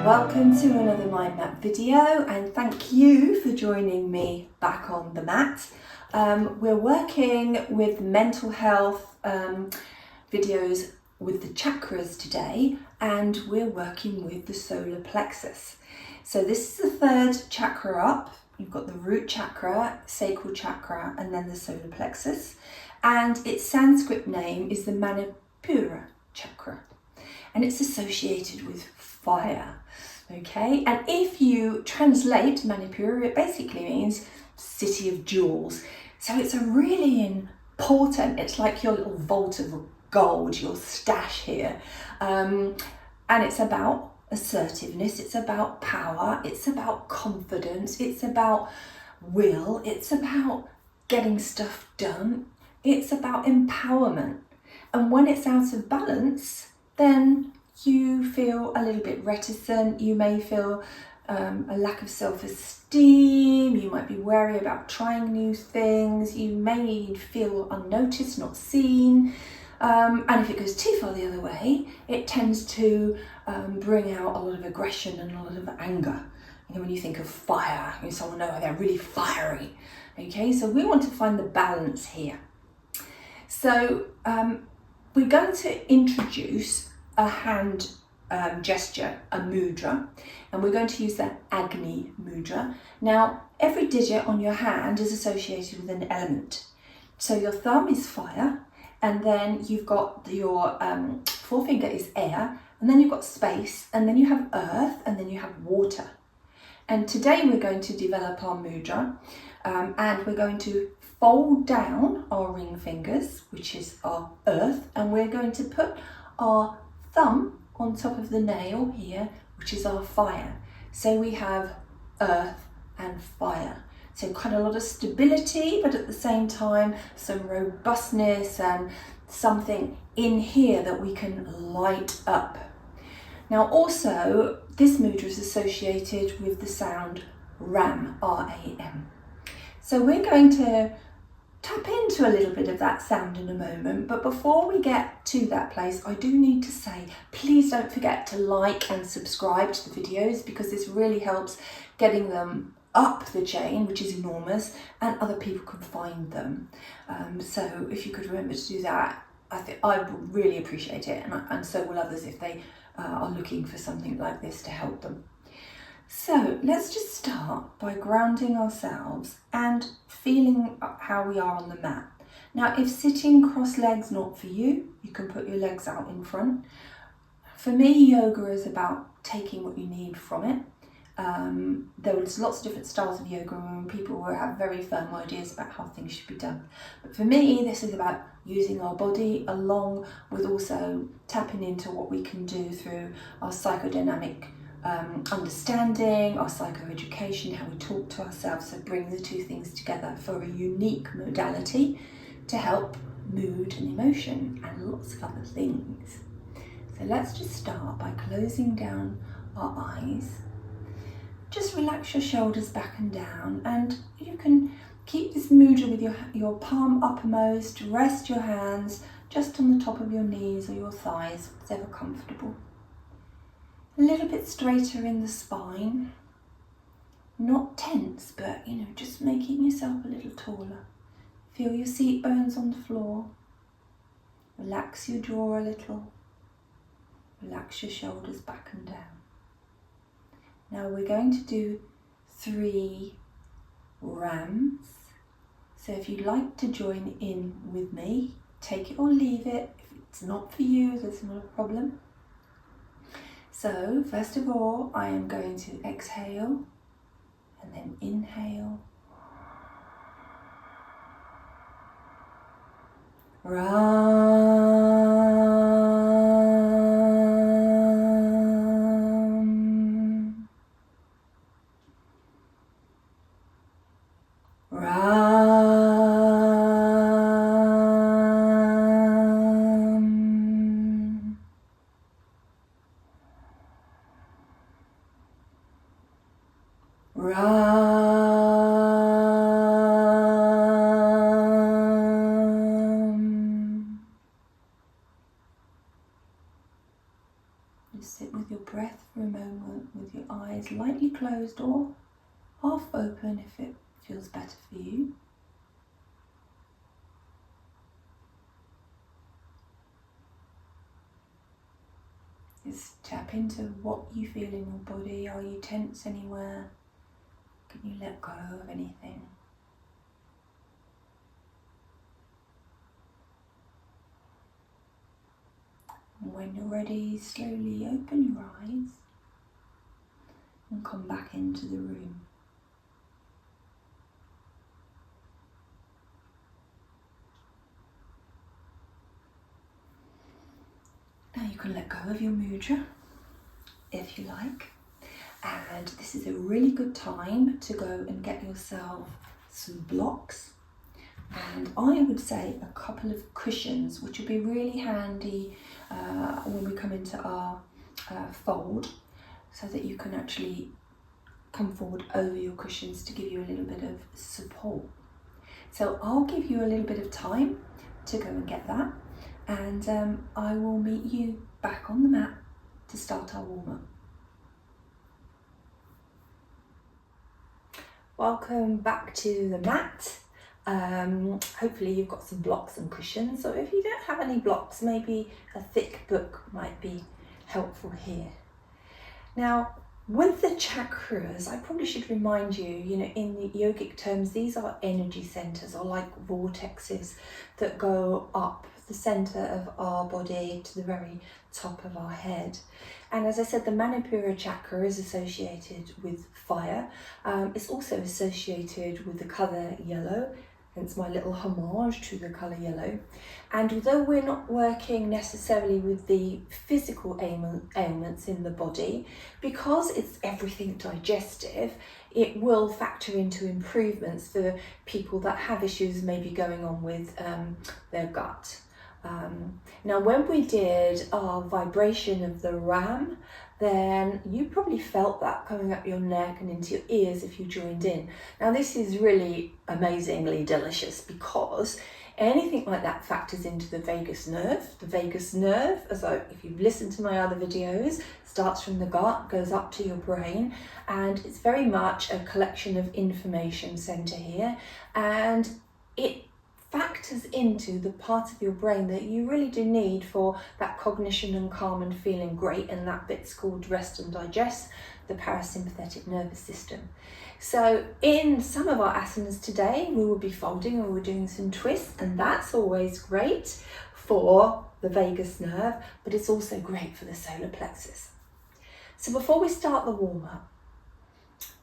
Welcome to another mind map video, and thank you for joining me back on the mat. We're working with mental health videos with the chakras today, and we're working with the solar plexus. So this is the third chakra up. You've got the root chakra, sacral chakra, and then the solar plexus. And its Sanskrit name is the Manipura chakra, and it's associated with fire. Okay, and if you translate Manipura, it basically means city of jewels. So it's a really important, it's like your little vault of gold, your stash here. And it's about assertiveness, it's about power, it's about confidence, it's about will, it's about getting stuff done, it's about empowerment. And when it's out of balance, then you feel a little bit reticent, you may feel a lack of self-esteem, you might be wary about trying new things, you may feel unnoticed, not seen, and if it goes too far the other way, it tends to bring out a lot of aggression and a lot of anger. You know, when you think of fire, someone know they're really fiery. Okay, so we want to find the balance here. So we're going to introduce a hand gesture, a mudra, and we're going to use the Agni mudra. Now, every digit on your hand is associated with an element. So your thumb is fire, and then you've got your forefinger is air, and then you've got space, and then you have earth, and then you have water. And today we're going to develop our mudra, and we're going to fold down our ring fingers, which is our earth, and we're going to put our thumb on top of the nail here, which is our fire. So we have earth and fire. So quite a lot of stability, but at the same time, some robustness and something in here that we can light up. Now also, this mudra is associated with the sound Ram, R-A-M. So we're going to tap into a little bit of that sound in a moment, but before we get to that place, I do need to say, please don't forget to like and subscribe to the videos, because this really helps getting them up the chain, which is enormous, and other people can find them. So if you could remember to do that, I really appreciate it, and so will others if they are looking for something like this to help them. So let's just start by grounding ourselves and feeling how we are on the mat. Now, if sitting cross-legs not for you, you can put your legs out in front. For me, yoga is about taking what you need from it. There's lots of different styles of yoga, and people will have very firm ideas about how things should be done. But for me, this is about using our body along with also tapping into what we can do through our psychodynamic understanding, our psychoeducation, how we talk to ourselves, so bring the two things together for a unique modality to help mood and emotion and lots of other things. So let's just start by closing down our eyes. Just relax your shoulders back and down, and you can keep this mudra with your palm uppermost. Rest your hands just on the top of your knees or your thighs, whatever comfortable. A little bit straighter in the spine, not tense, but just making yourself a little taller. Feel your seat bones on the floor. Relax your jaw a little. Relax your shoulders back and down. Now we're going to do 3 rams. So if you'd like to join in with me, take it or leave it. If it's not for you, there's not a problem. So first of all, I am going to exhale and then inhale. Ram. Just sit with your breath for a moment. with your eyes lightly closed or half open if it feels better for you. Just tap into what you feel in your body. Are you tense anywhere? Can you let go of anything? And when you're ready, slowly open your eyes and come back into the room. Now you can let go of your mudra if you like, and this is a really good time to go and get yourself some blocks, and I would say a couple of cushions, which will be really handy when we come into our fold, so that you can actually come forward over your cushions to give you a little bit of support. So I'll give you a little bit of time to go and get that, and I will meet you back on the mat to start our warm-up. Welcome back to the mat. Hopefully you've got some blocks and cushions, or if you don't have any blocks, maybe a thick book might be helpful here. Now, with the chakras, I probably should remind you, in the yogic terms, these are energy centers, or like vortexes that go up the center of our body to the very top of our head. And as I said, the Manipura chakra is associated with fire. It's also associated with the color yellow, hence my little homage to the colour yellow. And although we're not working necessarily with the physical ailments in the body, because it's everything digestive, it will factor into improvements for people that have issues maybe going on with their gut. Now, when we did our vibration of the ram, then you probably felt that coming up your neck and into your ears if you joined in. Now, this is really amazingly delicious because anything like that factors into the vagus nerve. The vagus nerve, if you've listened to my other videos, starts from the gut, goes up to your brain, and it's very much a collection of information centre here, and it factors into the part of your brain that you really do need for that cognition and calm and feeling great, and that bit's called rest and digest, the parasympathetic nervous system. So in some of our asanas today, we will be folding and we're doing some twists, and that's always great for the vagus nerve, but it's also great for the solar plexus. So before we start the warm-up,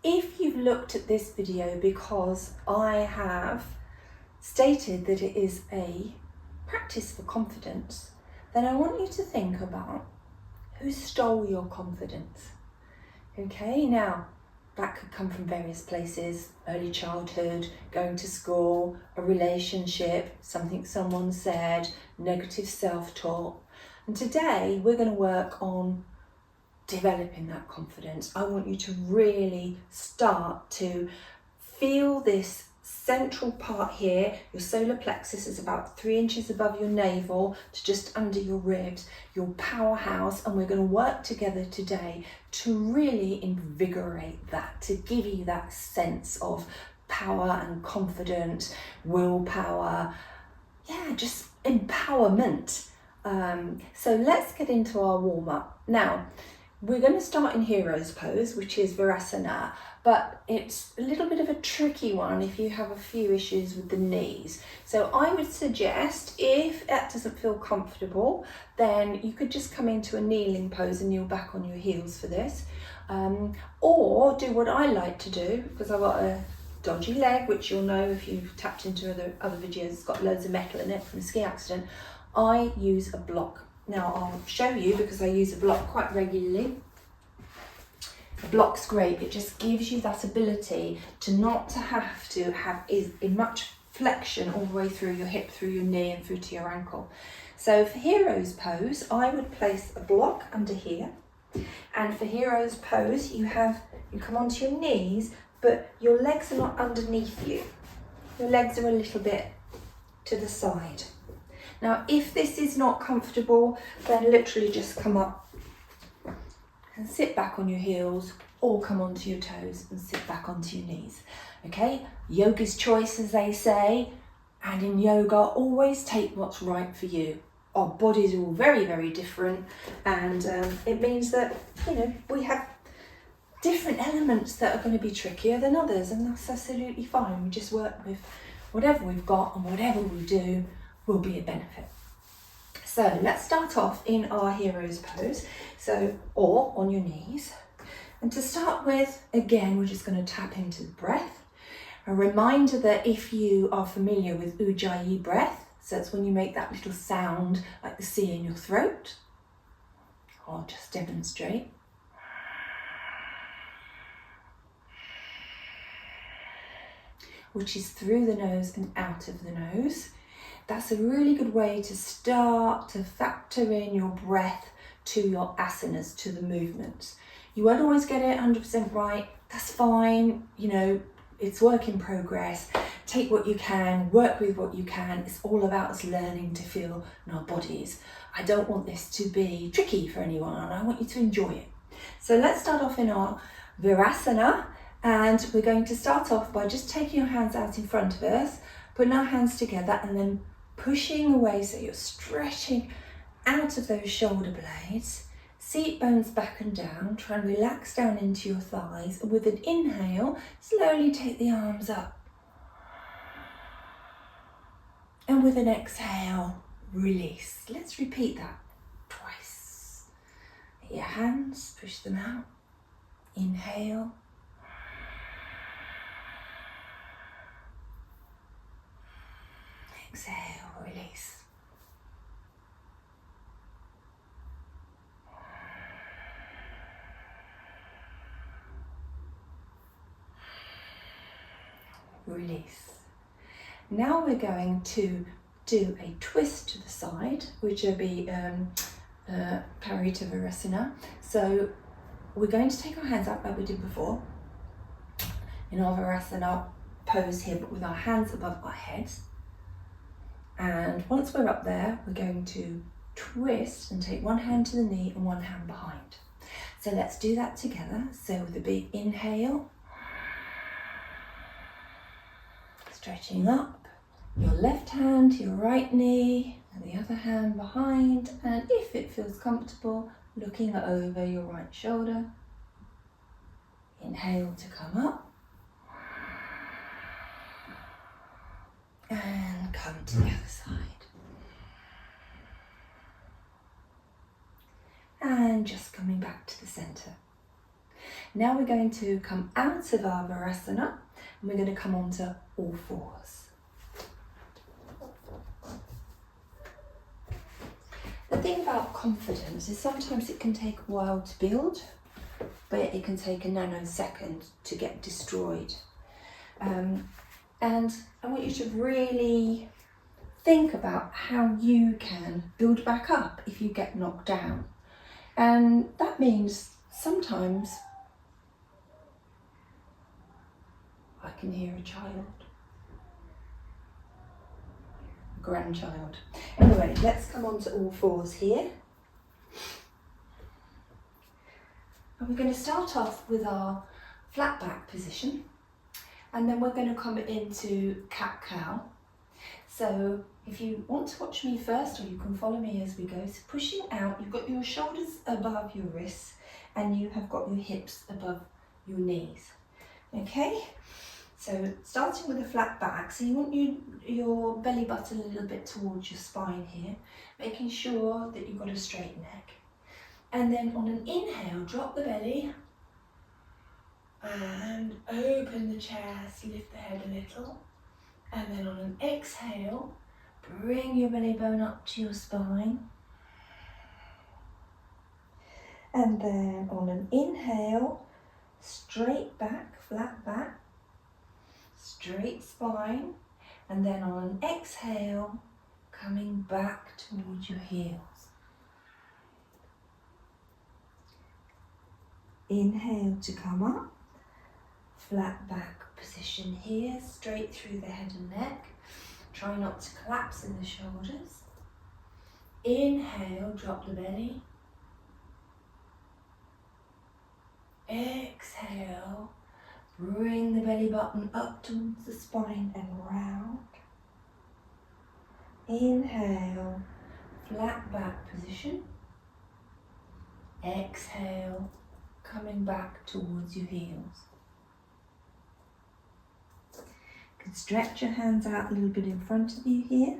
if you've looked at this video because I have stated that it is a practice for confidence, then I want you to think about who stole your confidence. Okay, now that could come from various places: early childhood, going to school, a relationship, something someone said, negative self-talk. And today we're going to work on developing that confidence. I want you to really start to feel this central part here. Your solar plexus is about 3 inches above your navel to just under your ribs, your powerhouse, and we're going to work together today to really invigorate that, to give you that sense of power and confidence, willpower, just empowerment. So let's get into our warm-up. Now, we're going to start in hero's pose, which is Virasana, but it's a little bit of a tricky one if you have a few issues with the knees. So I would suggest, if that doesn't feel comfortable, then you could just come into a kneeling pose and kneel back on your heels for this. Or do what I like to do, because I've got a dodgy leg, which you'll know if you've tapped into other videos, it's got loads of metal in it from a ski accident. I use a block. Now I'll show you, because I use a block quite regularly. A block's great, it just gives you that ability to not to have to have in much flexion all the way through your hip, through your knee and through to your ankle. So for hero's pose, I would place a block under here, and for hero's pose you come onto your knees, but your legs are not underneath you. Your legs are a little bit to the side. Now if this is not comfortable, then literally just come up and sit back on your heels or come onto your toes and sit back onto your knees. Okay, yoga's choice, as they say, and in yoga, always take what's right for you. Our bodies are all very, very different, and it means that, we have different elements that are going to be trickier than others, and that's absolutely fine. We just work with whatever we've got, and whatever we do will be a benefit. So let's start off in our hero's pose, or on your knees. And to start with, again, we're just going to tap into the breath. A reminder that if you are familiar with Ujjayi breath, so that's when you make that little sound like the C in your throat. I'll just demonstrate. Which is through the nose and out of the nose. That's a really good way to start to factor in your breath to your asanas, to the movements. You won't always get it 100% right, that's fine, it's work in progress. Take what you can, work with what you can. It's all about us learning to feel in our bodies. I don't want this to be tricky for anyone, and I want you to enjoy it. So let's start off in our Virasana, and we're going to start off by just taking your hands out in front of us, putting our hands together and then pushing away so you're stretching out of those shoulder blades. Seat bones back and down, try and relax down into your thighs, and with an inhale, slowly take the arms up. And with an exhale, release. Let's repeat that twice. Your hands, push them out. Inhale. Exhale, release. Release. Now we're going to do a twist to the side, which will be Parita Virasana. So we're going to take our hands up like we did before in our Virasana pose here, but with our hands above our heads. And once we're up there, we're going to twist and take one hand to the knee and one hand behind. So let's do that together. So with a big inhale, stretching up, your left hand to your right knee and the other hand behind, and if it feels comfortable, looking over your right shoulder. Inhale to come up and come to the other side. And just coming back to the center. Now we're going to come out of our Virasana and we're going to come onto all fours. The thing about confidence is sometimes it can take a while to build, but it can take a nanosecond to get destroyed. And I want you to really think about how you can build back up if you get knocked down. And that means sometimes I can hear a child, a grandchild. Anyway, let's come on to all fours here. And we're going to start off with our flat back position. And then we're going to come into cat-cow. So if you want to watch me first, or you can follow me as we go, so pushing out, you've got your shoulders above your wrists and you have got your hips above your knees. Okay, so starting with a flat back, so you want your belly button a little bit towards your spine here, making sure that you've got a straight neck. And then on an inhale, drop the belly and open the chest, lift the head a little. And then on an exhale, bring your belly bone up to your spine. And then on an inhale, straight back, flat back, straight spine. And then on an exhale, coming back towards your heels. Inhale to come up, flat back position here, straight through the head and neck. Try not to collapse in the shoulders. Inhale, drop the belly. Exhale, bring the belly button up towards the spine and round. Inhale, flat back position. Exhale, coming back towards your heels. You can stretch your hands out a little bit in front of you here.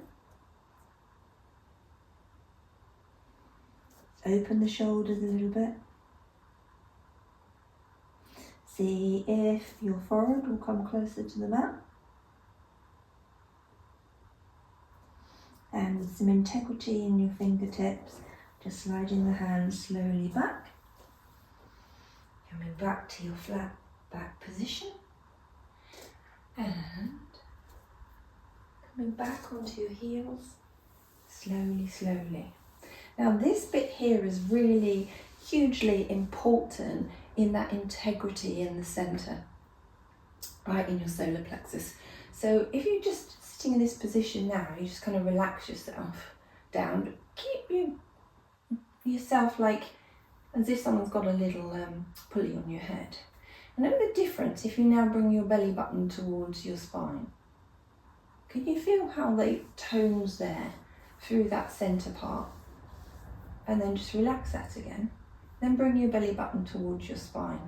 Open the shoulders a little bit. See if your forehead will come closer to the mat. And with some integrity in your fingertips, just sliding the hands slowly back. Coming back to your flat back position. And coming back onto your heels, slowly, slowly. Now this bit here is really hugely important in that integrity in the centre, right in your solar plexus. So if you're just sitting in this position now, you just kind of relax yourself down, but keep yourself like as if someone's got a little pulley on your head. And note the difference if you now bring your belly button towards your spine. Can you feel how the tones there through that centre part? And then just relax that again. Then bring your belly button towards your spine.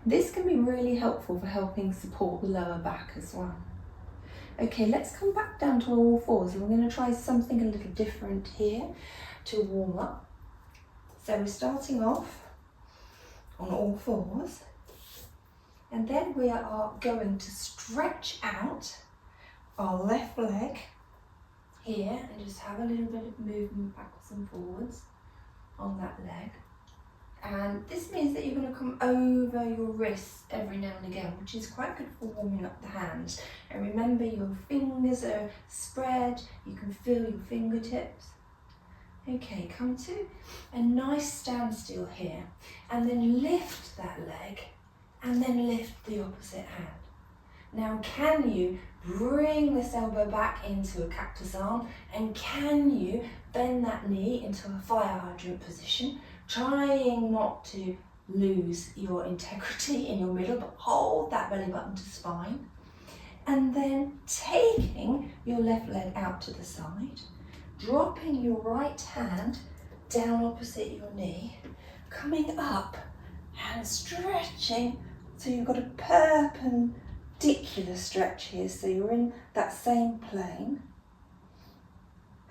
This can be really helpful for helping support the lower back as well. Okay, let's come back down to all fours and we're going to try something a little different here to warm up. So we're starting off on all fours and then we are going to stretch out our left leg here and just have a little bit of movement backwards and forwards on that leg. And this means that you're going to come over your wrists every now and again, which is quite good for warming up the hands. And remember, your fingers are spread, you can feel your fingertips. Okay, come to a nice standstill here, and then lift that leg, and then lift the opposite hand. Now, can you bring this elbow back into a cactus arm, and can you bend that knee into a fire hydrant position, trying not to lose your integrity in your middle, but hold that belly button to spine, and then taking your left leg out to the side, dropping your right hand down opposite your knee, coming up and stretching, so you've got a perpendicular stretch here, so you're in that same plane.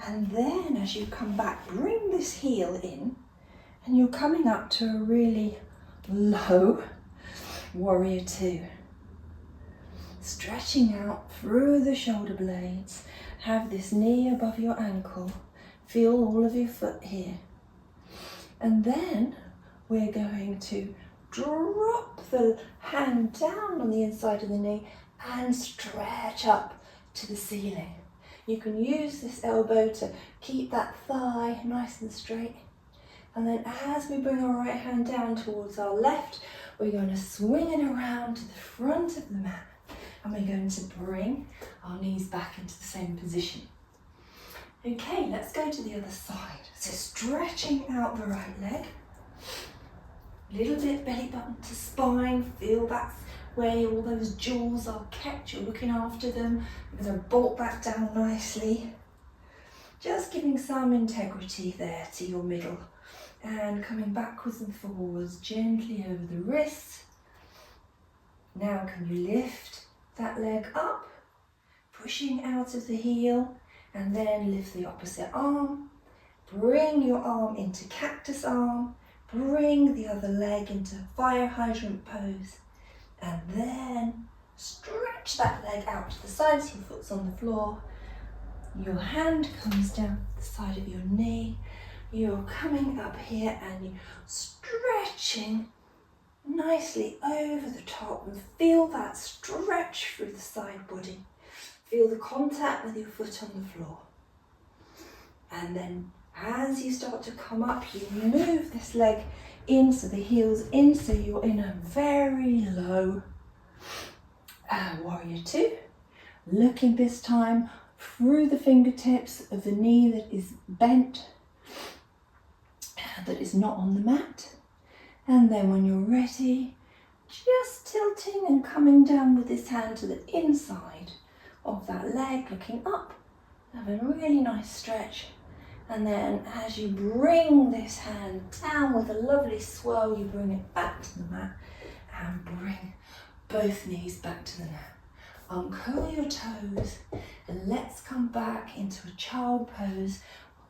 And then as you come back, bring this heel in, and you're coming up to a really low warrior two. Stretching out through the shoulder blades, have this knee above your ankle, feel all of your foot here. And then we're going to drop the hand down on the inside of the knee and stretch up to the ceiling. You can use this elbow to keep that thigh nice and straight. And then as we bring our right hand down towards our left, we're going to swing it around to the front of the mat. And we're going to bring our knees back into the same position. Okay, let's go to the other side. So stretching out the right leg. Little bit belly button to spine. Feel that's where all those jewels are kept. You're looking after them. You're going to bolt that down nicely. Just giving some integrity there to your middle. And coming backwards and forwards gently over the wrists. Now can you lift that leg up, pushing out of the heel, and then lift the opposite arm. Bring your arm into cactus arm. Bring the other leg into fire hydrant pose. And then stretch that leg out to the side so your foot's on the floor. Your hand comes down the side of your knee. You're coming up here and you're stretching nicely over the top and feel that stretch through the side body. Feel the contact with your foot on the floor. And then as you start to come up, you move this leg in, so the heel's in, so you're in a very low warrior two. Looking this time through the fingertips of the knee that is bent, that is not on the mat. And then when you're ready, just tilting and coming down with this hand to the inside of that leg, looking up, having a really nice stretch. And then as you bring this hand down with a lovely swirl, you bring it back to the mat and bring both knees back to the mat. Uncurl your toes and let's come back into a child pose,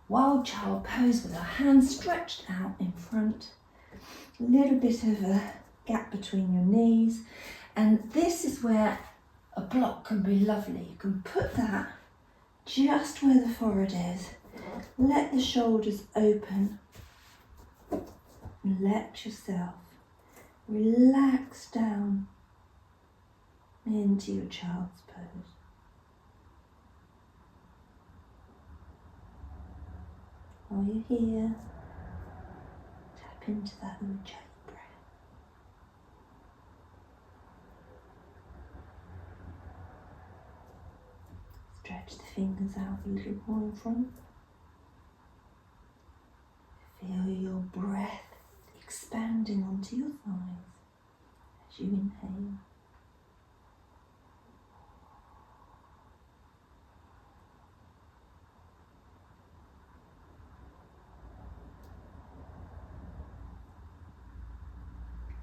wild child pose with our hands stretched out in front. A little bit of a gap between your knees, and this is where a block can be lovely. You can put that just where the forehead is. Let the shoulders open and let yourself relax down into your child's pose. While you're here, tap into that Ujjayi breath. Stretch the fingers out a little more in front. Feel your breath expanding onto your thighs as you inhale.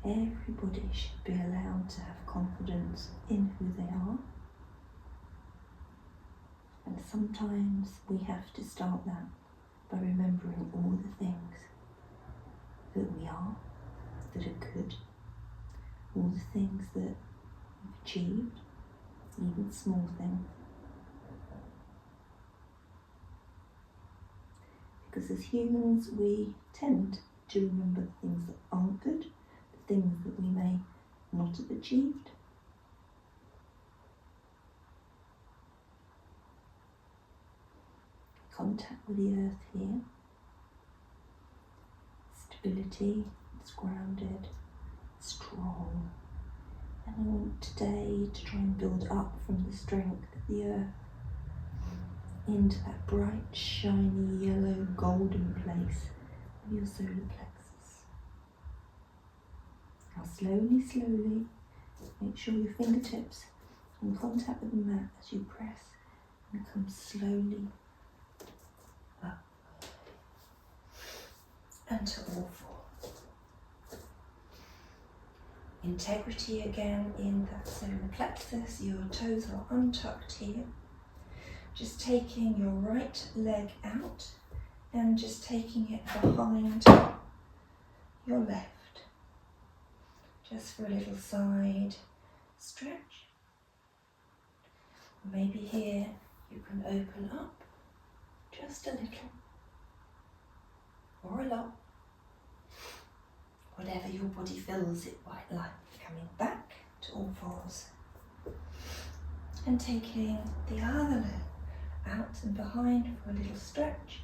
Everybody should be allowed to have confidence in who they are. And sometimes we have to start that by remembering all the things that we are, that are good, all the things that we've achieved, even small things. Because as humans, we tend to remember the things that aren't good, the things that we may not have achieved. Contact with the earth here. Stability, it's grounded, strong. And I want today to try and build up from the strength of the earth into that bright, shiny, yellow, golden place of your solar plexus. Now slowly, make sure your fingertips are in contact with the mat as you press and come slowly up and to all fours. Integrity again in that solar plexus. Your toes are untucked here. Just taking your right leg out and just taking it behind your left. Just for a little side stretch. Maybe here you can open up just a little or a lot. Whatever your body feels it might like. Coming back to all fours. And taking the other leg out and behind for a little stretch,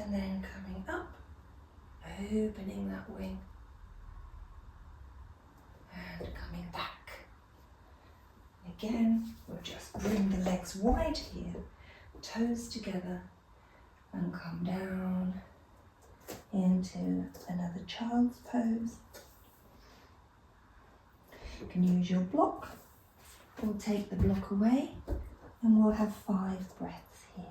and then coming up, opening that wing, and coming back. Again, we'll just bring the legs wide here, toes together, and come down into another child's pose. You can use your block, or take the block away, and we'll have 5 breaths here.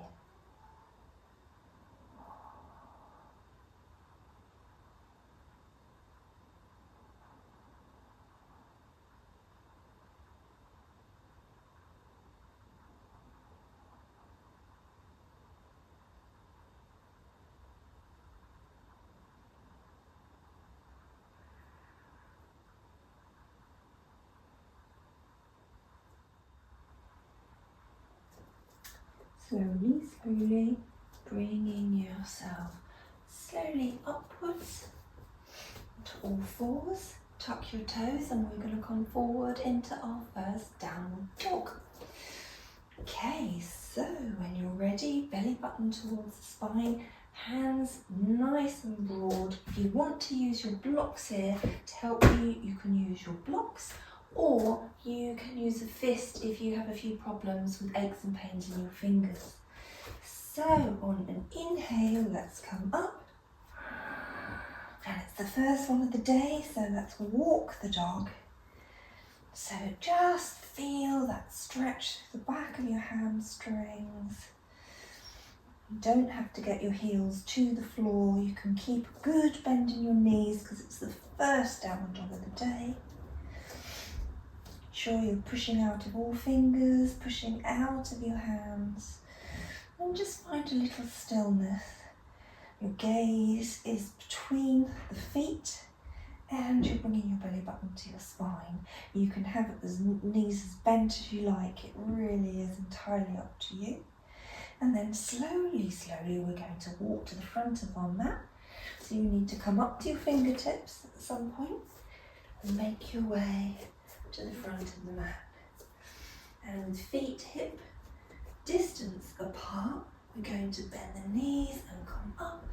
Slowly, bringing yourself slowly upwards to all fours. Tuck your toes and we're going to come forward into our first downward dog. Okay, so when you're ready, belly button towards the spine, hands nice and broad. If you want to use your blocks here to help you, you can use your blocks. Or you can use a fist if you have a few problems with aches and pains in your fingers. So on an inhale, let's come up. And it's the first one of the day, so let's walk the dog. So just feel that stretch through the back of your hamstrings. You don't have to get your heels to the floor. You can keep a good bend in your knees because it's the first downward dog of the day. Sure you're pushing out of all fingers, pushing out of your hands. And just find a little stillness. Your gaze is between the feet and you're bringing your belly button to your spine. You can have it as knees as bent as you like. It really is entirely up to you. And then slowly, we're going to walk to the front of our mat. So you need to come up to your fingertips at some point and make your way to the front of the mat. And feet hip distance apart. We're going to bend the knees and come up.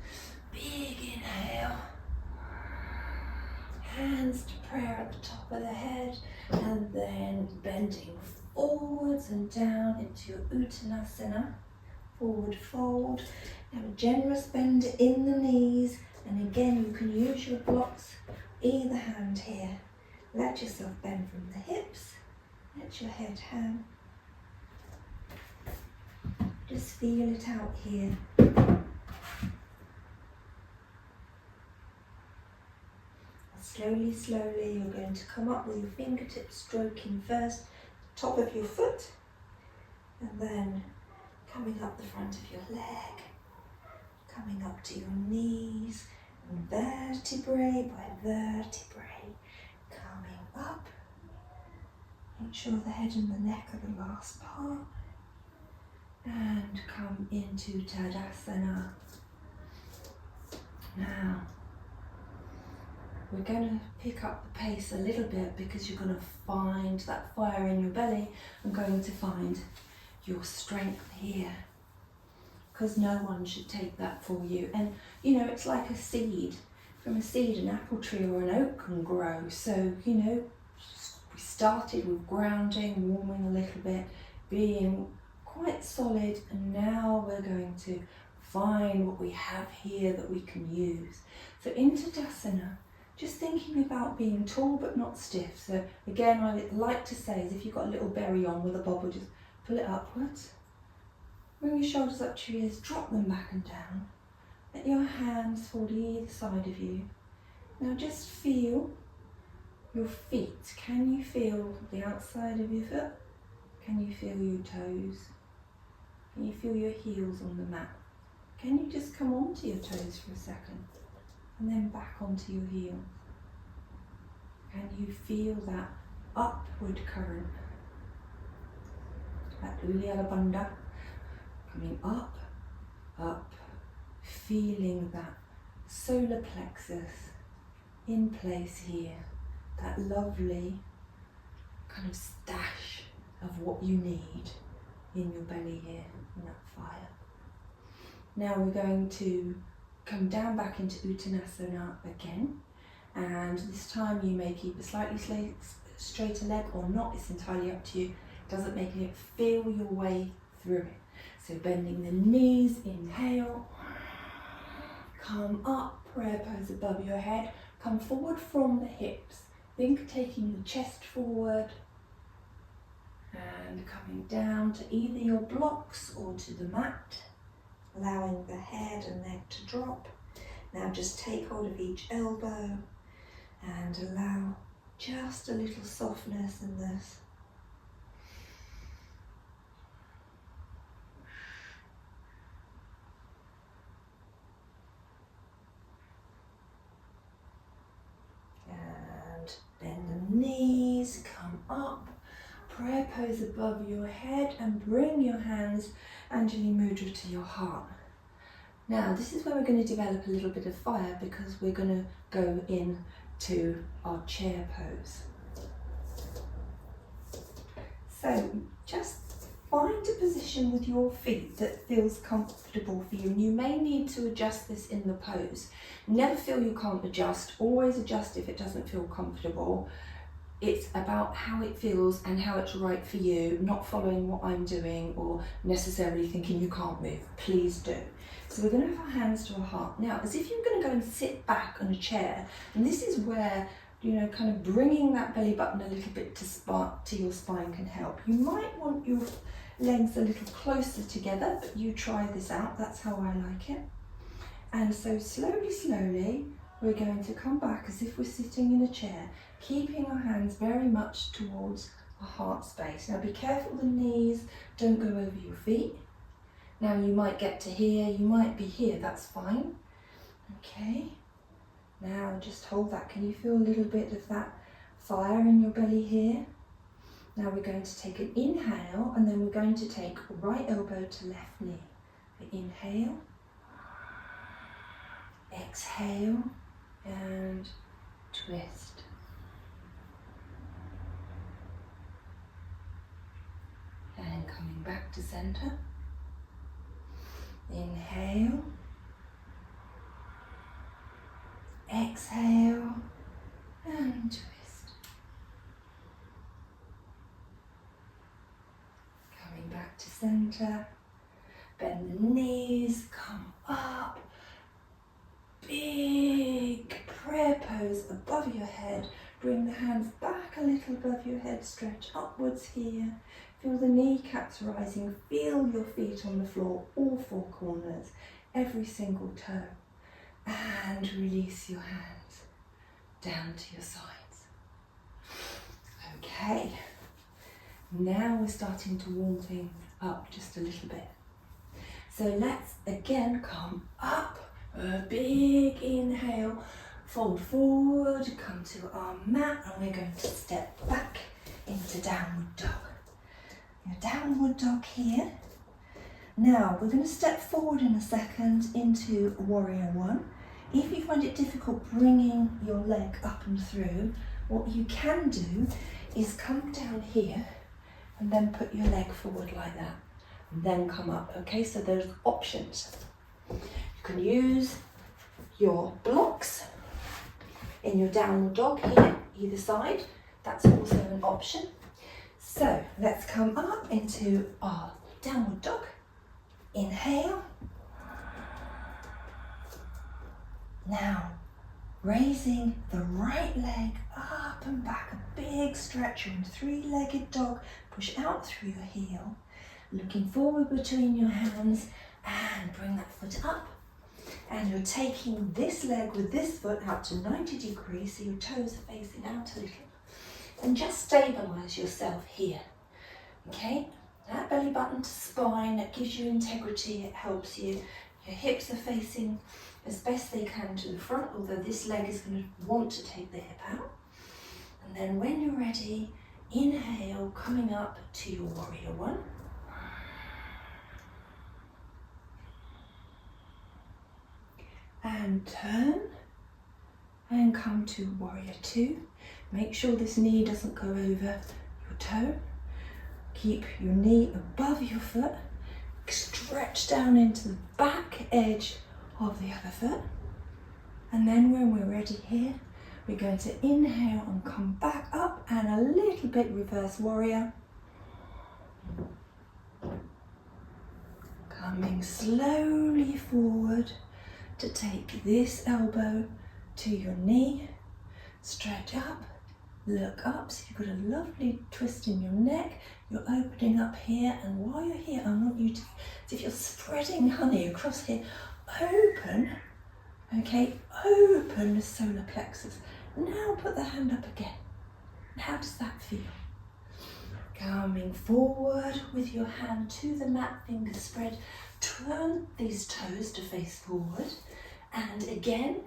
Big inhale. Hands to prayer at the top of the head. And then bending forwards and down into your uttanasana. Forward fold. Have a generous bend in the knees. And again, you can use your blocks, either hand here. Let yourself bend from the hips. Let your head hang. Just feel it out here. Slowly, you're going to come up with your fingertips stroking first the top of your foot, and then coming up the front of your leg, coming up to your knees, and vertebrae by vertebrae, coming up. Make sure the head and the neck are the last part. And come into Tadasana. Now, we're going to pick up the pace a little bit because you're going to find that fire in your belly and going to find your strength here. Because no one should take that for you. And you know, it's like a seed. From a seed, an apple tree or an oak can grow. So, you know, we started with grounding, warming a little bit, being quite solid, and now we're going to find what we have here that we can use. So in Tadasana, just thinking about being tall but not stiff. So again, I like to say is if you've got a little berry on with a bobble, just pull it upwards. Bring your shoulders up to your ears, drop them back and down. Let your hands fall to either side of you. Now just feel your feet. Can you feel the outside of your foot? Can you feel your toes? Can you feel your heels on the mat? Can you just come onto your toes for a second and then back onto your heels? Can you feel that upward current? That Uddiyana Bandha coming up, feeling that solar plexus in place here, that lovely kind of stash of what you need in your belly here, in that fire. Now we're going to come down back into Uttanasana again, and this time you may keep a slightly straighter leg or not, it's entirely up to you. It doesn't make it, feel your way through it. So bending the knees, inhale, come up, prayer pose above your head, come forward from the hips, think taking the chest forward, and coming down to either your blocks or to the mat, allowing the head and neck to drop. Now just take hold of each elbow and allow just a little softness in this. And bend the knees, come up. Prayer pose above your head and bring your hands Anjali Mudra to your heart. Now this is where we're going to develop a little bit of fire because we're going to go in to our chair pose. So just find a position with your feet that feels comfortable for you, and you may need to adjust this in the pose. Never feel you can't adjust, always adjust if it doesn't feel comfortable. It's about how it feels and how it's right for you, not following what I'm doing or necessarily thinking you can't move. Please do. So we're going to have our hands to our heart. Now, as if you're going to go and sit back on a chair, and this is where, you know, kind of bringing that belly button a little bit to your spine can help. You might want your legs a little closer together, but you try this out. That's how I like it. And so slowly, we're going to come back as if we're sitting in a chair, keeping our hands very much towards our heart space. Now be careful the knees don't go over your feet. Now you might get to here, you might be here, that's fine. Okay, now just hold that. Can you feel a little bit of that fire in your belly here? Now we're going to take an inhale, and then we're going to take right elbow to left knee. Inhale, exhale, and twist. And coming back to center. Inhale, exhale, and twist. Coming back to center. Bend the knees, come up. Big prayer pose above your head. Bring the hands back a little above your head. Stretch upwards here. Feel the kneecaps rising. Feel your feet on the floor, all four corners, every single toe. And release your hands down to your sides. Okay. Now we're starting to warm things up just a little bit. So let's again come up. A big inhale, fold forward, come to our mat, and we're going to step back into downward dog. Your downward dog here. Now we're going to step forward in a second into warrior one. If you find it difficult bringing your leg up and through, what you can do is come down here and then put your leg forward like that, and then come up. Okay, so there's options. You can use your blocks in your downward dog here, either side. That's also an option. So let's come up into our downward dog. Inhale. Now, raising the right leg up and back, a big stretch. You're in three-legged dog. Push out through your heel, looking forward between your hands, and bring that foot up. And you're taking this leg with this foot out to 90 degrees, so your toes are facing out a little. And just stabilize yourself here. Okay? That belly button to spine, that gives you integrity, it helps you. Your hips are facing as best they can to the front, although this leg is going to want to take the hip out. And then when you're ready, inhale, coming up to your warrior one. And turn and come to warrior two. Make sure this knee doesn't go over your toe. Keep your knee above your foot. Stretch down into the back edge of the other foot. And then when we're ready here, we're going to inhale and come back up and a little bit reverse warrior. Coming slowly forward to take this elbow to your knee, stretch up, look up, so you've got a lovely twist in your neck, you're opening up here, and while you're here I want you to, as if you're spreading honey across here, open, okay, open the solar plexus. Now put the hand up again. How does that feel? Coming forward with your hand to the mat, fingers spread, turn these toes to face forward, and again,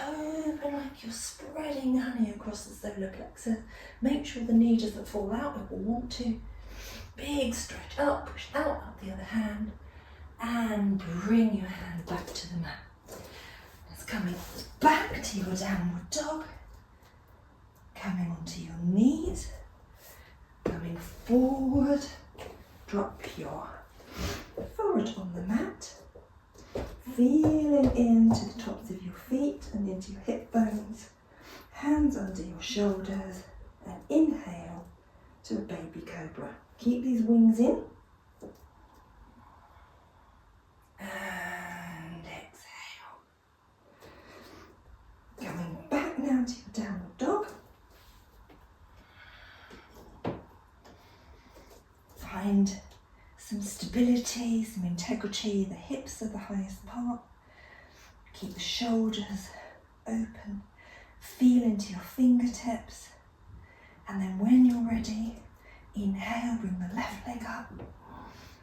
open like you're spreading honey across the solar plexus. Make sure the knee doesn't fall out, it will want to. Big stretch up, push out the other hand, and bring your hand back to the mat. It's coming back to your downward dog, coming onto your knees, coming forward, drop your forward on the mat, feeling into the tops of your feet and into your hip bones, hands under your shoulders, and inhale to a baby cobra. Keep these wings in. And exhale. Coming back now to your downward dog. Find some stability, some integrity. The hips are the highest part. Keep the shoulders open. Feel into your fingertips. And then when you're ready, inhale, bring the left leg up.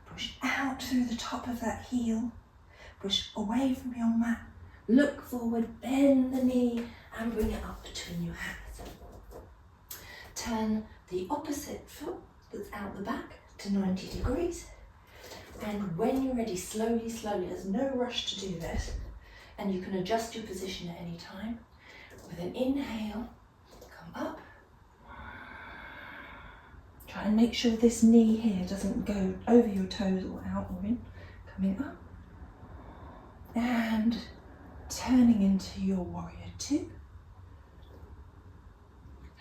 Push out through the top of that heel. Push away from your mat. Look forward, bend the knee and bring it up between your hands. Turn the opposite foot that's out the back to 90 degrees. And when you're ready, slowly, there's no rush to do this. And you can adjust your position at any time. With an inhale, come up. Try and make sure this knee here doesn't go over your toes or out or in. Coming up. And turning into your warrior two.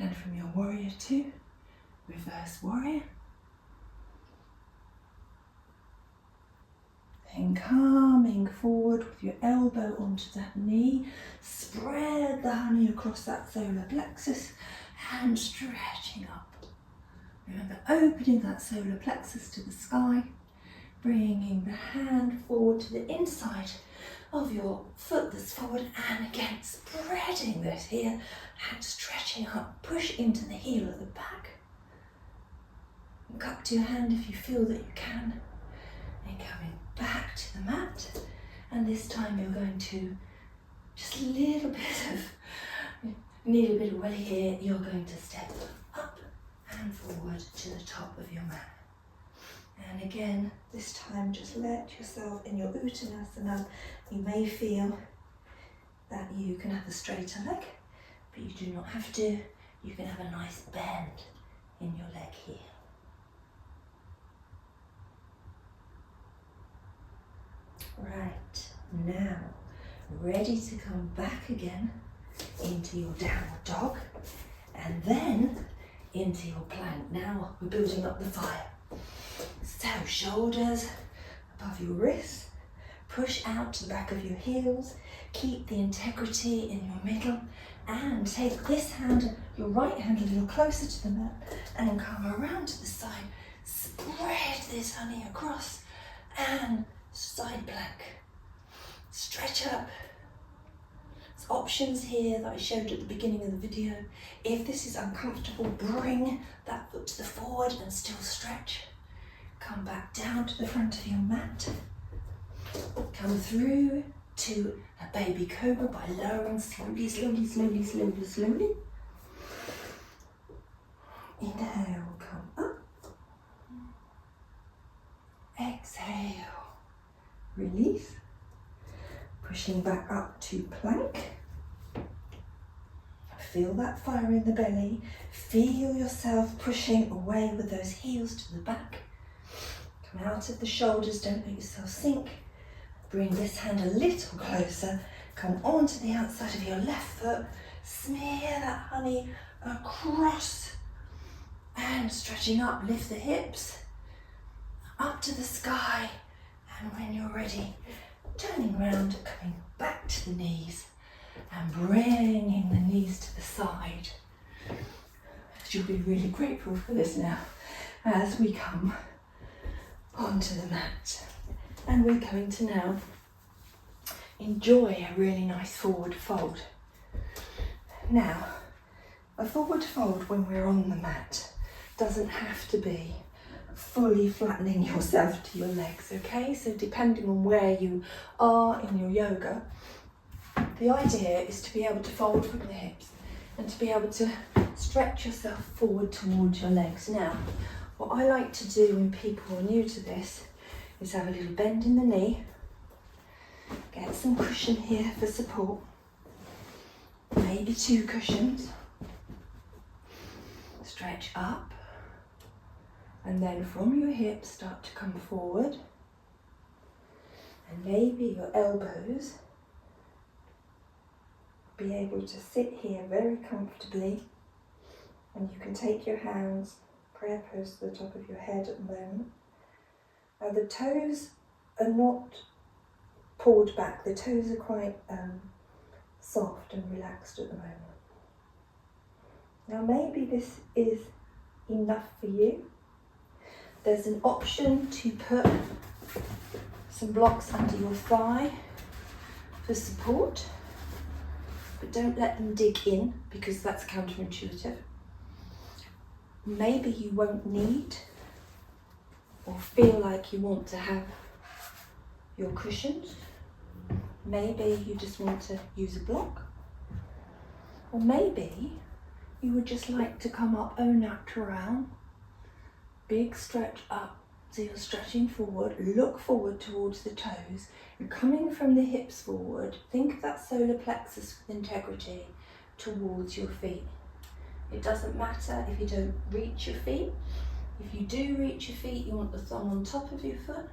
And from your warrior two, reverse warrior. Then coming forward with your elbow onto that knee. Spread the honey across that solar plexus and stretching up. Remember, opening that solar plexus to the sky, bringing the hand forward to the inside of your foot that's forward, and again spreading this here and stretching up. Push into the heel of the back. And cup to your hand if you feel that you can. And coming back to the mat, and this time you're going to just a little bit of, need a bit of welly here, you're going to step up and forward to the top of your mat. And again, this time just let yourself in your uttanasana. You may feel that you can have a straighter leg, but you do not have to. You can have a nice bend in your leg here. Right, now ready to come back again into your downward dog and then into your plank. Now we're building up the fire. So shoulders above your wrists, push out to the back of your heels, keep the integrity in your middle, and take this hand, your right hand, a little closer to the mat and come around to the side. Spread this honey across and side plank. Stretch up. There's options here that I showed at the beginning of the video. If this is uncomfortable, bring that foot to the forward and still stretch. Come back down to the front of your mat. Come through to a baby cobra by lowering slowly. Inhale, come up. Exhale, release. Pushing back up to plank. Feel that fire in the belly. Feel yourself pushing away with those heels to the back. Come out of the shoulders, don't let yourself sink. Bring this hand a little closer. Come onto the outside of your left foot. Smear that honey across. And stretching up, lift the hips up to the sky. And when you're ready, turning around, coming back to the knees and bringing the knees to the side. You'll be really grateful for this now as we come onto the mat. And we're going to now enjoy a really nice forward fold. Now, a forward fold when we're on the mat doesn't have to be fully flattening yourself to your legs, okay? So depending on where you are in your yoga, the idea is to be able to fold from the hips and to be able to stretch yourself forward towards your legs. Now, what I like to do when people are new to this is have a little bend in the knee, get some cushion here for support, maybe 2 cushions, stretch up, and then from your hips start to come forward, and maybe your elbows be able to sit here very comfortably, And you can take your hands, prayer pose to the top of your head at the moment. Now the toes are not pulled back, the toes are quite soft and relaxed at the moment. Now maybe this is enough for you. There's an option to put some blocks under your thigh for support, but don't let them dig in because that's counterintuitive. Maybe you won't need or feel like you want to have your cushions. Maybe you just want to use a block. Or maybe you would just like to come up au naturel, big stretch up. So you're stretching forward, look forward towards the toes, and coming from the hips forward, think of that solar plexus with integrity towards your feet. It doesn't matter if you don't reach your feet. If you do reach your feet, you want the thumb on top of your foot.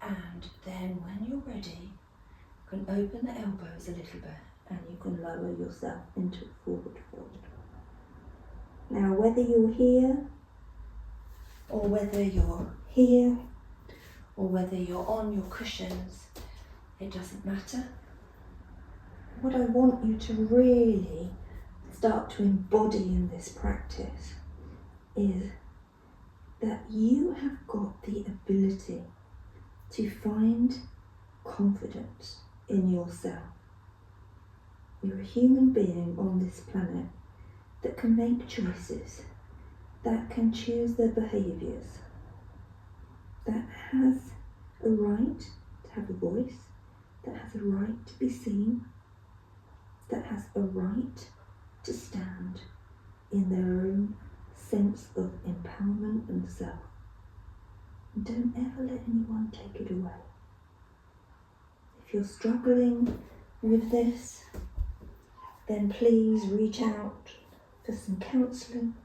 And then when you're ready, you can open the elbows a little bit and you can lower yourself into forward fold. Now whether you're here, or whether you're here, or whether you're on your cushions, it doesn't matter. What I want you to really start to embody in this practice is that you have got the ability to find confidence in yourself. You're a human being on this planet that can make choices, that can choose their behaviours, that has a right to have a voice, that has a right to be seen, that has a right to stand in their own sense of empowerment and self. And don't ever let anyone take it away. If you're struggling with this, then please reach out for some counselling.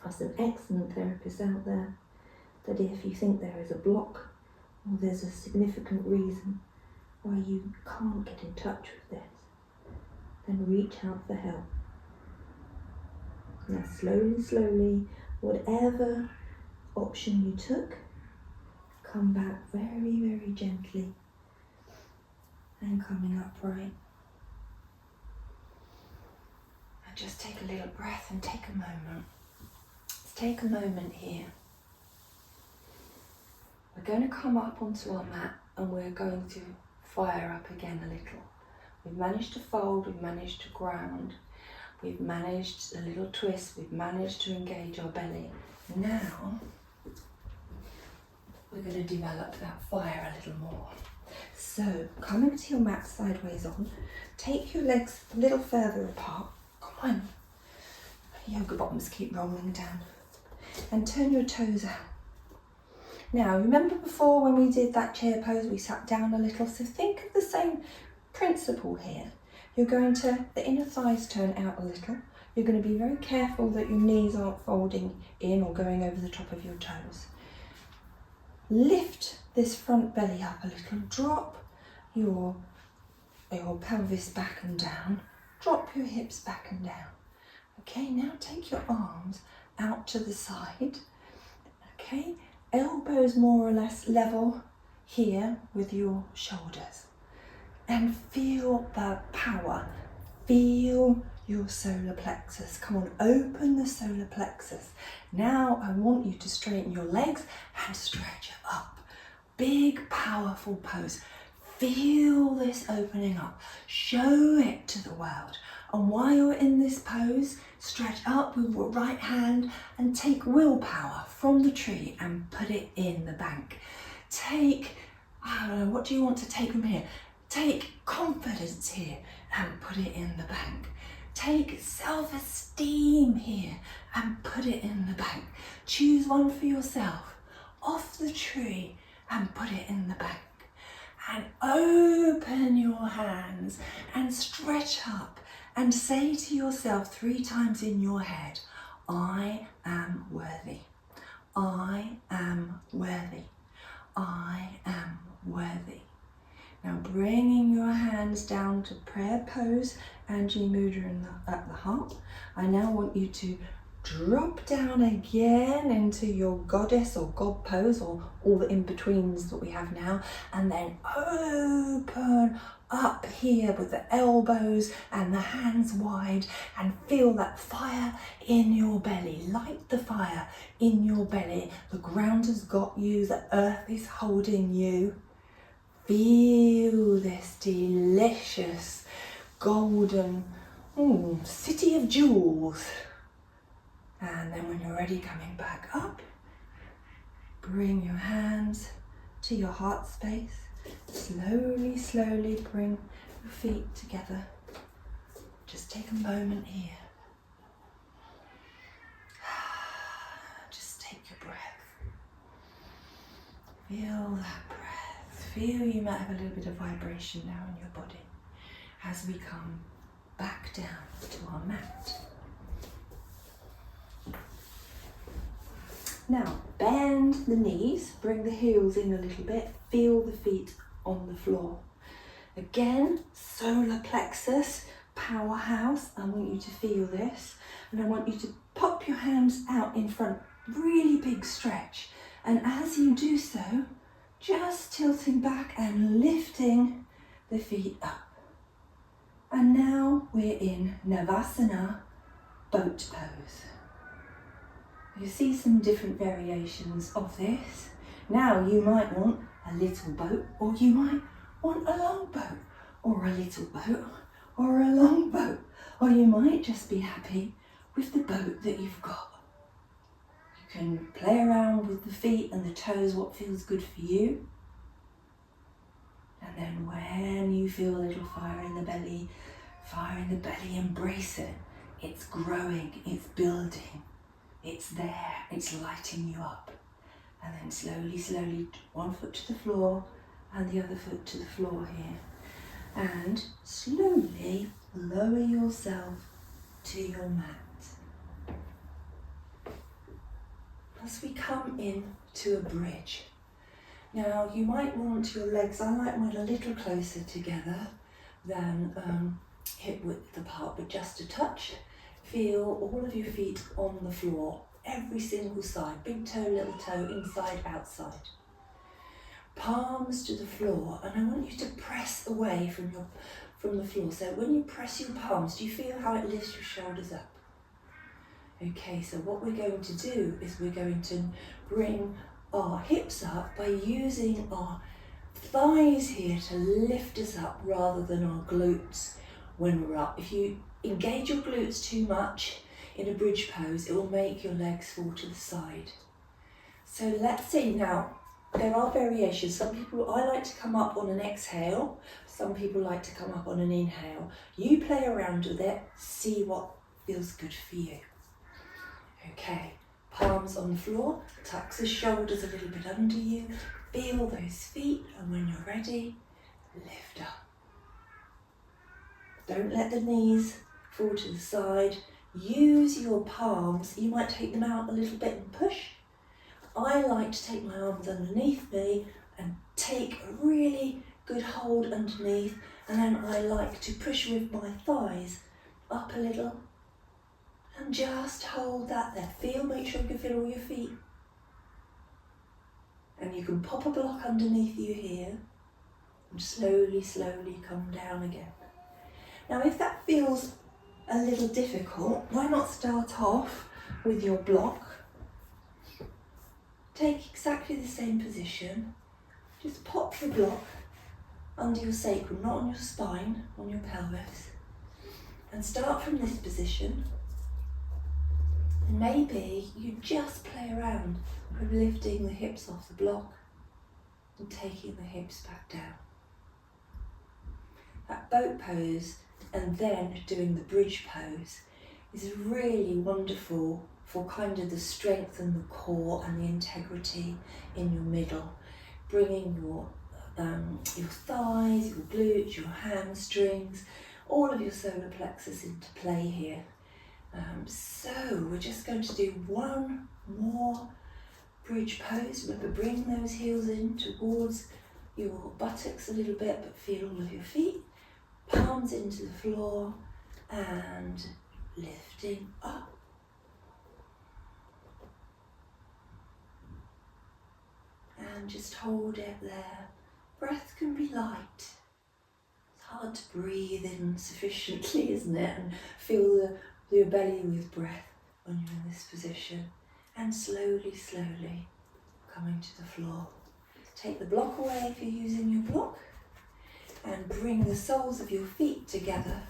There are some excellent therapists out there that if you think there is a block or there's a significant reason why you can't get in touch with this, then reach out for help. Now slowly, whatever option you took, come back very gently and coming upright. And just take a little breath and take a moment. Let's take a moment here. We're going to come up onto our mat and we're going to fire up again a little. We've managed to fold, we've managed to ground, we've managed a little twist, we've managed to engage our belly. Now, we're going to develop that fire a little more. So, coming to your mat sideways on, take your legs a little further apart. Come on. Yoga bottoms keep rolling down. And turn your toes out. Now, remember before when we did that chair pose, we sat down a little. So think of the same principle here. You're going to, the inner thighs turn out a little. You're going to be very careful that your knees aren't folding in or going over the top of your toes. Lift this front belly up a little. Drop your pelvis back and down. Drop your hips back and down. Okay, now take your arms out to the side. Okay, elbows more or less level here with your shoulders. And feel the power. Feel your solar plexus. Come on, open the solar plexus. Now I want you to straighten your legs and stretch it up. Big, powerful pose. Feel this opening up. Show it to the world. And while you're in this pose, stretch up with your right hand and take willpower from the tree and put it in the bank. Take, I don't know, what do you want to take from here? Take confidence here and put it in the bank. Take self-esteem here and put it in the bank. Choose one for yourself, off the tree, and put it in the bank. And open your hands and stretch up and say to yourself 3 times in your head, I am worthy. I am worthy. I am worthy. Now bringing your hands down to prayer pose, Anjali Mudra at the heart. I now want you to drop down again into your goddess or god pose, or all the in-betweens that we have now, and then open up here with the elbows and the hands wide, and feel that fire in your belly. Light the fire in your belly. The ground has got you, the earth is holding you. Feel this delicious golden city of jewels. And then when you're ready, coming back up, bring your hands to your heart space. Slowly, slowly bring your feet together. Just take a moment here. Just take your breath. Feel that breath. Feel you might have a little bit of vibration now in your body as we come back down to our mat. Now, bend the knees, bring the heels in a little bit, feel the feet on the floor. Again, solar plexus, powerhouse. I want you to feel this, and I want you to pop your hands out in front, really big stretch. And as you do so, just tilting back and lifting the feet up. And now we're in Navasana, boat pose. You see some different variations of this. Now you might want a little boat, or you might want a long boat, or a little boat, or a long boat, or you might just be happy with the boat that you've got. You can play around with the feet and the toes, what feels good for you. And then when you feel a little fire in the belly, embrace it. It's growing, it's building. It's there, it's lighting you up. And then slowly, slowly, one foot to the floor and the other foot to the floor here. And slowly lower yourself to your mat. As we come in to a bridge. Now you might want your legs, I like mine a little closer together than hip width apart, but just a touch. Feel all of your feet on the floor, every single side, big toe, little toe, inside, outside. Palms to the floor, and I want you to press away from the floor. So when you press your palms, do you feel how it lifts your shoulders up? Okay, so what we're going to do is we're going to bring our hips up by using our thighs here to lift us up rather than our glutes when we're up. If you engage your glutes too much in a bridge pose, it will make your legs fall to the side. So let's see now, there are variations. Some people, I like to come up on an exhale. Some people like to come up on an inhale. You play around with it, see what feels good for you. Okay, palms on the floor, tuck the shoulders a little bit under you, feel those feet, and when you're ready, lift up. Don't let the knees fall to the side. Use your palms. You might take them out a little bit and push. I like to take my arms underneath me and take a really good hold underneath, and then I like to push with my thighs up a little and just hold that there. Make sure you can feel all your feet. And you can pop a block underneath you here and slowly, slowly come down again. Now if that feels a little difficult, why not start off with your block? Take exactly the same position. Just pop your block under your sacrum, not on your spine, on your pelvis. And start from this position. And maybe you just play around with lifting the hips off the block and taking the hips back down. That boat pose and then doing the bridge pose is really wonderful for kind of the strength and the core and the integrity in your middle, bringing your thighs, your glutes, your hamstrings, all of your solar plexus into play here. So we're just going to do one more bridge pose. Remember, bring those heels in towards your buttocks a little bit, but feel all of your feet, palms into the floor, and lifting up. And just hold it there. Breath can be light. It's hard to breathe in sufficiently, isn't it? And feel your belly with breath when you're in this position. And slowly, slowly coming to the floor. Take the block away if you're using your block. And bring the soles of your feet together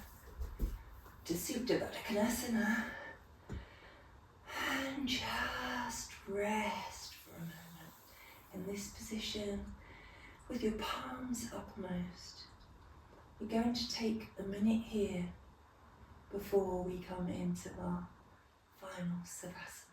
to Supta Baddha Konasana. And just rest for a moment in this position with your palms uppermost. We're going to take a minute here before we come into our final Savasana.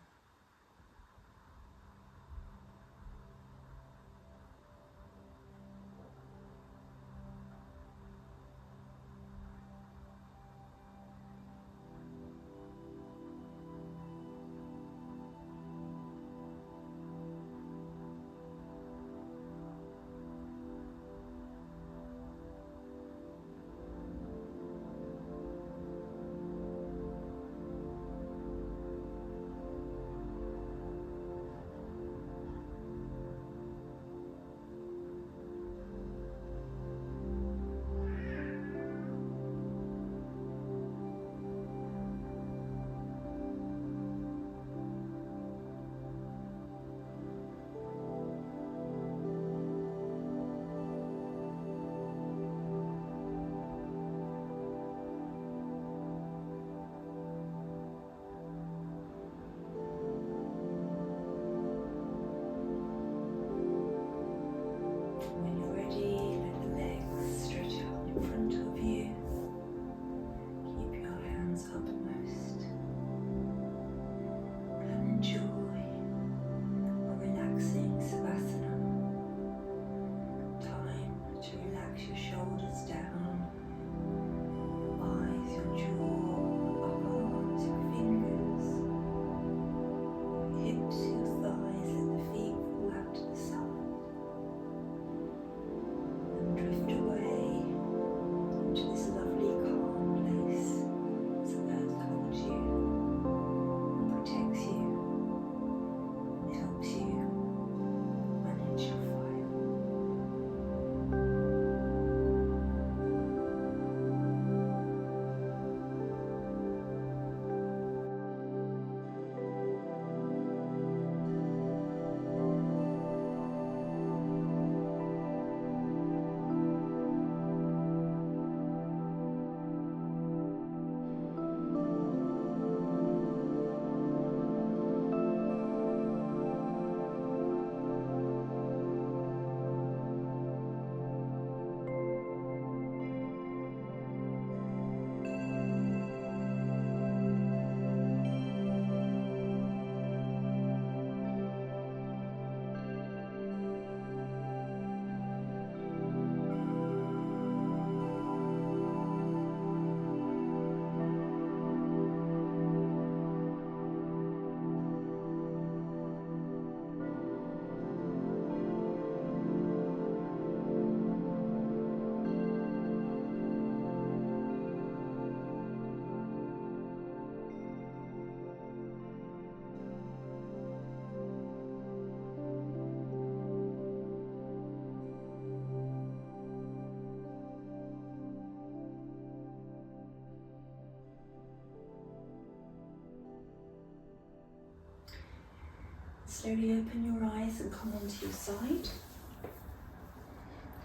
Slowly open your eyes and come onto your side.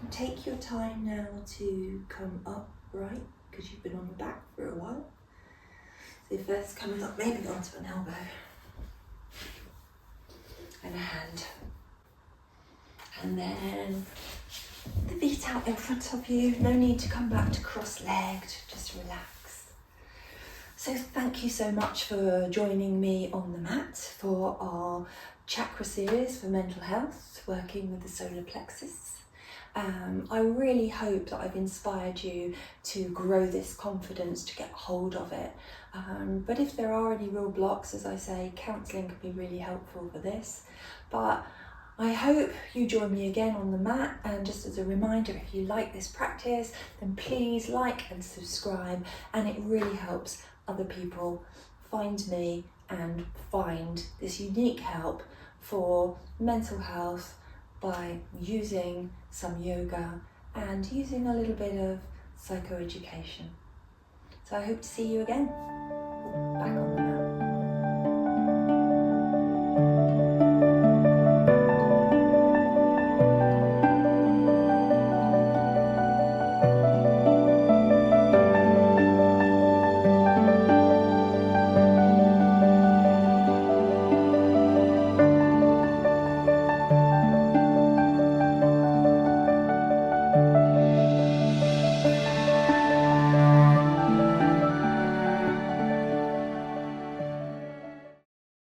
And take your time now to come upright, because you've been on the back for a while. So first coming up maybe onto an elbow and a hand. And then the feet out in front of you. No need to come back to cross-legged, just relax. So thank you so much for joining me on the mat for our chakra series for mental health, working with the solar plexus. I really hope that I've inspired you to grow this confidence, to get hold of it. But if there are any real blocks, as I say, counselling can be really helpful for this. But I hope you join me again on the mat, and just as a reminder, if you like this practice, then please like and subscribe, and it really helps other people find me and find this unique help for mental health by using some yoga and using a little bit of psychoeducation. So I hope to see you again.